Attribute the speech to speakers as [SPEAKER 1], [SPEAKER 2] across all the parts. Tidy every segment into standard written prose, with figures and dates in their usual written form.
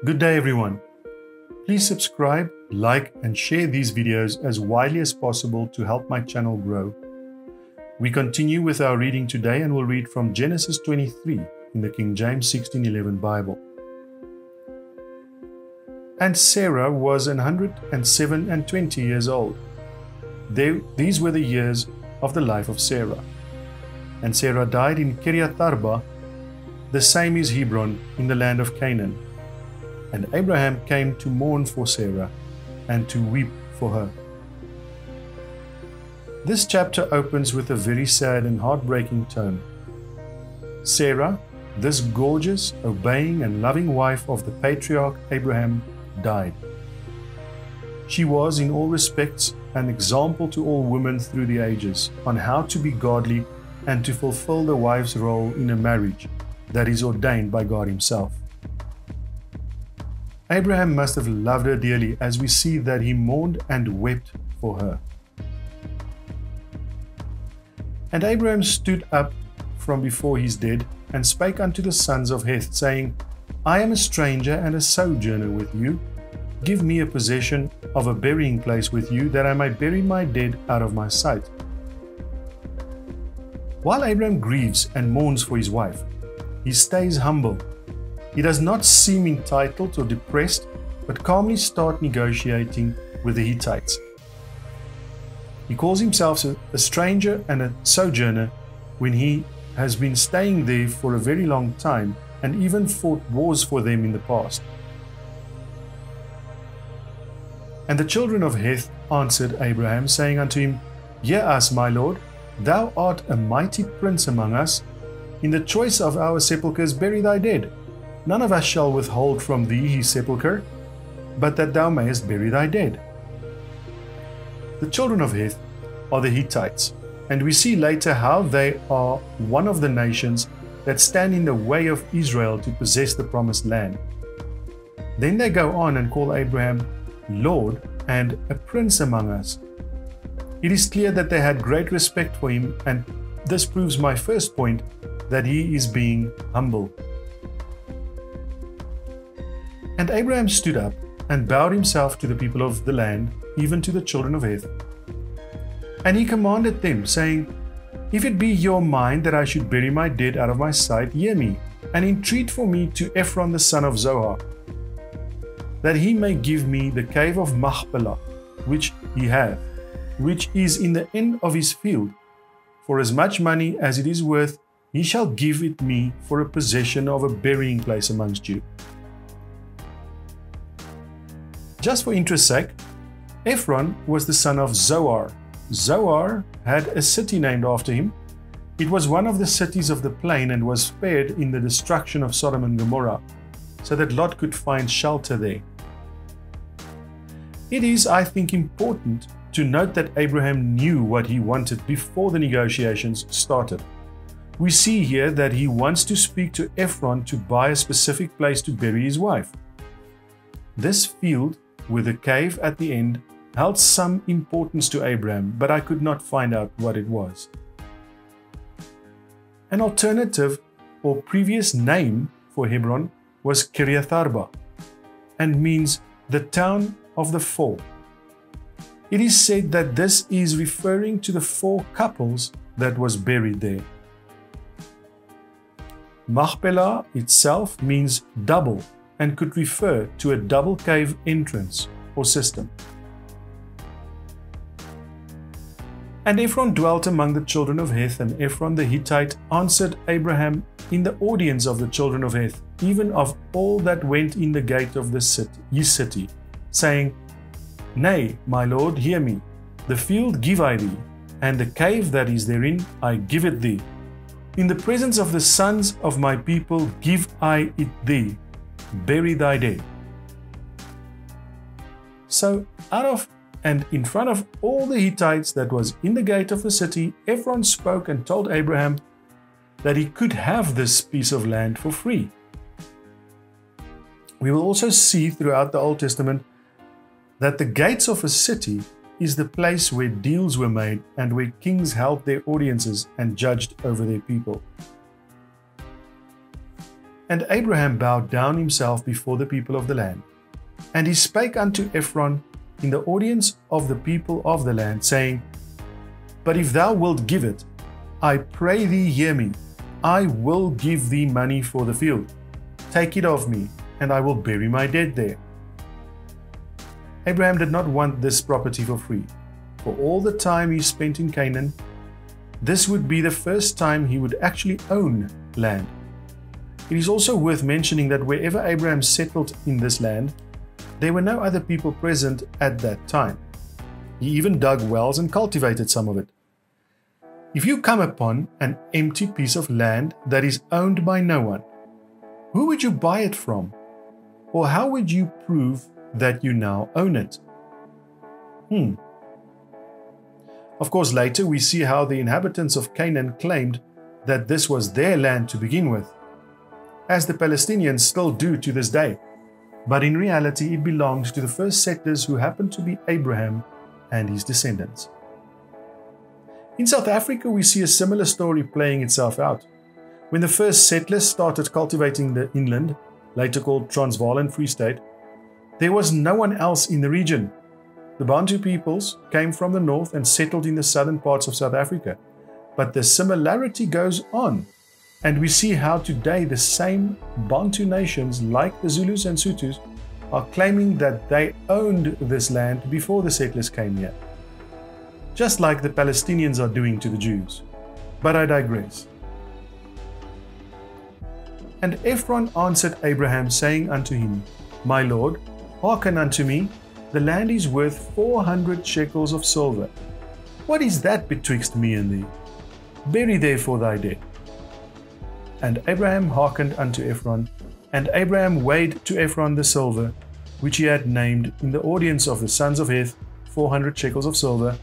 [SPEAKER 1] Good day everyone. Please subscribe, like and share these videos as widely as possible to help my channel grow. We continue with our reading today and will read from Genesis 23 in the King James 1611 Bible. And Sarah was 107 and 20 years old. These were the years of the life of Sarah. And Sarah died in Kiriath Arba, the same is Hebron, in the land of Canaan. And Abraham came to mourn for Sarah and to weep for her. This chapter opens with a very sad and heartbreaking tone. Sarah, this gorgeous, obeying and loving wife of the patriarch Abraham, died. She was in all respects an example to all women through the ages on how to be godly and to fulfill the wife's role in a marriage that is ordained by God Himself. Abraham must have loved her dearly, as we see that he mourned and wept for her. And Abraham stood up from before his dead and spake unto the sons of Heth, saying, I am a stranger and a sojourner with you. Give me a possession of a burying place with you, that I may bury my dead out of my sight. While Abraham grieves and mourns for his wife, he stays humble. He does not seem entitled or depressed, but calmly starts negotiating with the Hittites. He calls himself a stranger and a sojourner when he has been staying there for a very long time and even fought wars for them in the past. And the children of Heth answered Abraham, saying unto him, Hear us, my lord, thou art a mighty prince among us. In the choice of our sepulchres bury thy dead. None of us shall withhold from thee his sepulchre, but that thou mayest bury thy dead. The children of Heth are the Hittites, and we see later how they are one of the nations that stand in the way of Israel to possess the promised land. Then they go on and call Abraham Lord and a prince among us. It is clear that they had great respect for him, and this proves my first point, that he is being humble. And Abraham stood up and bowed himself to the people of the land, even to the children of Heth. And he commanded them, saying, If it be your mind that I should bury my dead out of my sight, hear me, and entreat for me to Ephron the son of Zohar, that he may give me the cave of Machpelah, which he hath, which is in the end of his field. For as much money as it is worth, he shall give it me for a possession of a burying place amongst you. Just for interest's sake, Ephron was the son of Zohar. Zohar had a city named after him. It was one of the cities of the plain and was spared in the destruction of Sodom and Gomorrah, so that Lot could find shelter there. It is, I think, important to note that Abraham knew what he wanted before the negotiations started. We see here that he wants to speak to Ephron to buy a specific place to bury his wife. This field with a cave at the end held some importance to Abraham, but I could not find out what it was. An alternative or previous name for Hebron was Kiriath Arba, and means the town of the four. It is said that this is referring to the four couples that was buried there. Machpelah itself means double and could refer to a double cave entrance or system. And Ephron dwelt among the children of Heth, and Ephron the Hittite answered Abraham in the audience of the children of Heth, even of all that went in the gate of his city, saying, Nay, my lord, hear me. The field give I thee, and the cave that is therein I give it thee. In the presence of the sons of my people give I it thee. Bury thy dead. So out of and in front of all the Hittites that was in the gate of the city, Ephron spoke and told Abraham that he could have this piece of land for free. We will also see throughout the Old Testament that the gates of a city is the place where deals were made and where kings held their audiences and judged over their people. And Abraham bowed down himself before the people of the land. And he spake unto Ephron in the audience of the people of the land, saying, But if thou wilt give it, I pray thee hear me. I will give thee money for the field. Take it of me, and I will bury my dead there. Abraham did not want this property for free. For all the time he spent in Canaan, this would be the first time he would actually own land. It is also worth mentioning that wherever Abraham settled in this land, there were no other people present at that time. He even dug wells and cultivated some of it. If you come upon an empty piece of land that is owned by no one, who would you buy it from? Or how would you prove that you now own it? Of course, later we see how the inhabitants of Canaan claimed that this was their land to begin with, as the Palestinians still do to this day. But in reality, it belonged to the first settlers, who happened to be Abraham and his descendants. In South Africa, we see a similar story playing itself out. When the first settlers started cultivating the inland, later called Transvaal and Free State, there was no one else in the region. The Bantu peoples came from the north and settled in the southern parts of South Africa. But the similarity goes on, and we see how today the same Bantu nations, like the Zulus and Sothos, are claiming that they owned this land before the settlers came here, just like the Palestinians are doing to the Jews. But I digress. And Ephron answered Abraham, saying unto him, My lord, hearken unto me, the land is worth 400 shekels of silver. What is that betwixt me and thee? Bury therefore thy dead. And Abraham hearkened unto Ephron, and Abraham weighed to Ephron the silver, which he had named in the audience of the sons of Heth, 400 shekels of silver,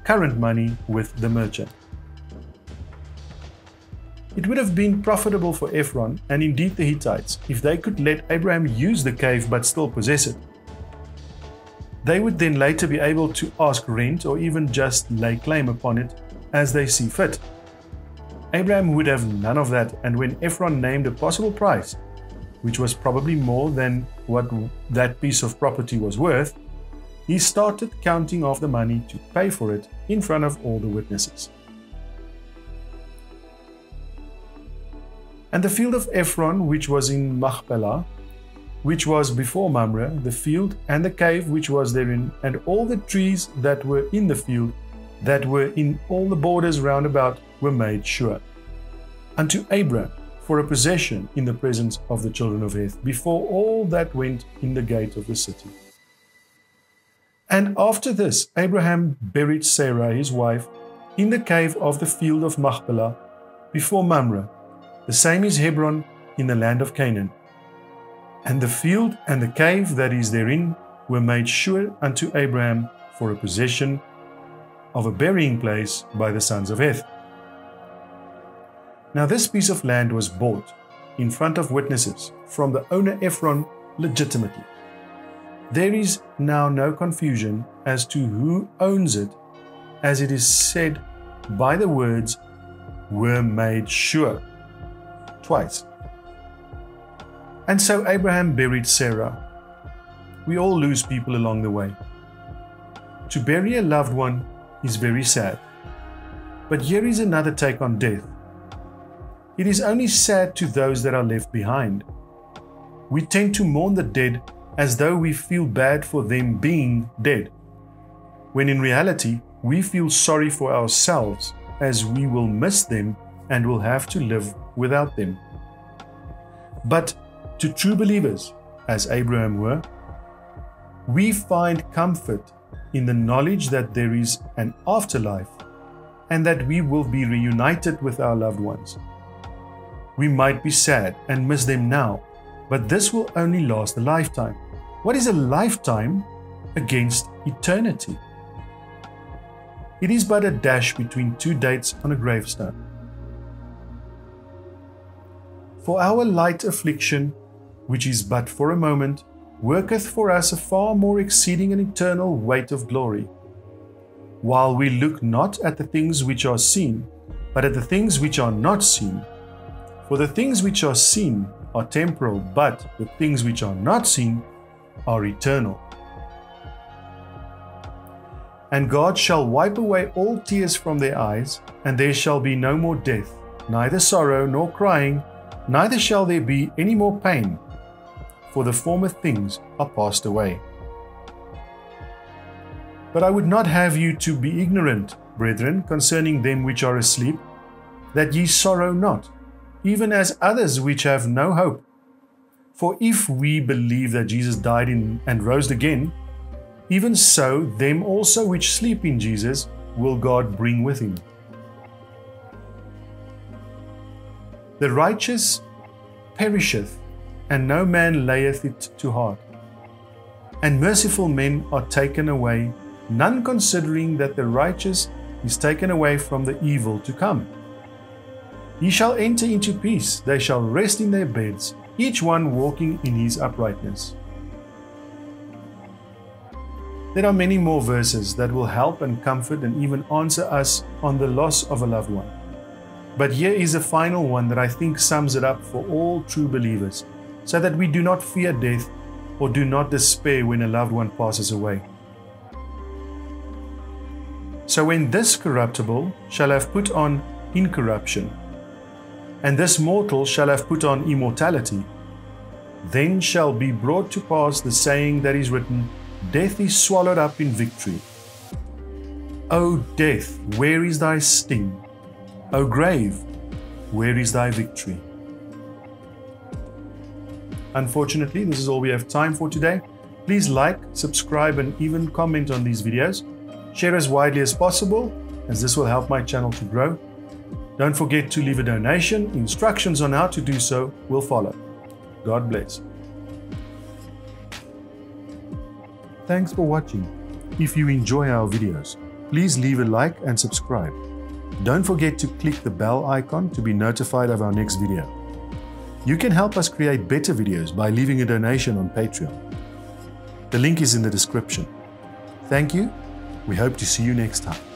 [SPEAKER 1] current money with the merchant. It would have been profitable for Ephron, and indeed the Hittites, if they could let Abraham use the cave but still possess it. They would then later be able to ask rent or even just lay claim upon it as they see fit. Abraham would have none of that, and when Ephron named a possible price, which was probably more than what that piece of property was worth, he started counting off the money to pay for it in front of all the witnesses. And the field of Ephron, which was in Machpelah, which was before Mamre, the field and the cave which was therein, and all the trees that were in the field, that were in all the borders round about, were made sure unto Abraham for a possession in the presence of the children of Heth, before all that went in the gate of the city. And after this, Abraham buried Sarah his wife in the cave of the field of Machpelah, before Mamre. The same is Hebron in the land of Canaan. And the field and the cave that is therein were made sure unto Abraham for a possession of a burying place by the sons of Heth. Now this piece of land was bought in front of witnesses from the owner Ephron legitimately. There is now no confusion as to who owns it, as it is said by the words, were made sure, twice. And so Abraham buried Sarah. We all lose people along the way. To bury a loved one is very sad. But here is another take on death. It is only sad to those that are left behind. We tend to mourn the dead as though we feel bad for them being dead, when in reality we feel sorry for ourselves, as we will miss them and will have to live without them. But to true believers, as Abraham were, we find comfort in the knowledge that there is an afterlife and that we will be reunited with our loved ones. We might be sad and miss them now, but this will only last a lifetime. What is a lifetime against eternity? It is but a dash between two dates on a gravestone. For our light affliction, which is but for a moment, worketh for us a far more exceeding and eternal weight of glory, while we look not at the things which are seen, but at the things which are not seen. For the things which are seen are temporal, but the things which are not seen are eternal. And God shall wipe away all tears from their eyes, and there shall be no more death, neither sorrow nor crying, neither shall there be any more pain, for the former things are passed away. But I would not have you to be ignorant, brethren, concerning them which are asleep, that ye sorrow not, even as others which have no hope. For if we believe that Jesus died and rose again, even so them also which sleep in Jesus will God bring with him. The righteous perisheth, and no man layeth it to heart. And merciful men are taken away, none considering that the righteous is taken away from the evil to come. Ye shall enter into peace, they shall rest in their beds, each one walking in his uprightness. There are many more verses that will help and comfort and even answer us on the loss of a loved one. But here is a final one that I think sums it up for all true believers, so that we do not fear death or do not despair when a loved one passes away. So when this corruptible shall have put on incorruption, and this mortal shall have put on immortality, then shall be brought to pass the saying that is written, Death is swallowed up in victory. O death, where is thy sting? O grave, where is thy victory? Unfortunately, this is all we have time for today. Please like, subscribe, and even comment on these videos. Share as widely as possible, as this will help my channel to grow. Don't forget to leave a donation. Instructions on how to do so will follow. God bless. Thanks for watching. If you enjoy our videos, please leave a like and subscribe. Don't forget to click the bell icon to be notified of our next video. You can help us create better videos by leaving a donation on Patreon. The link is in the description. Thank you. We hope to see you next time.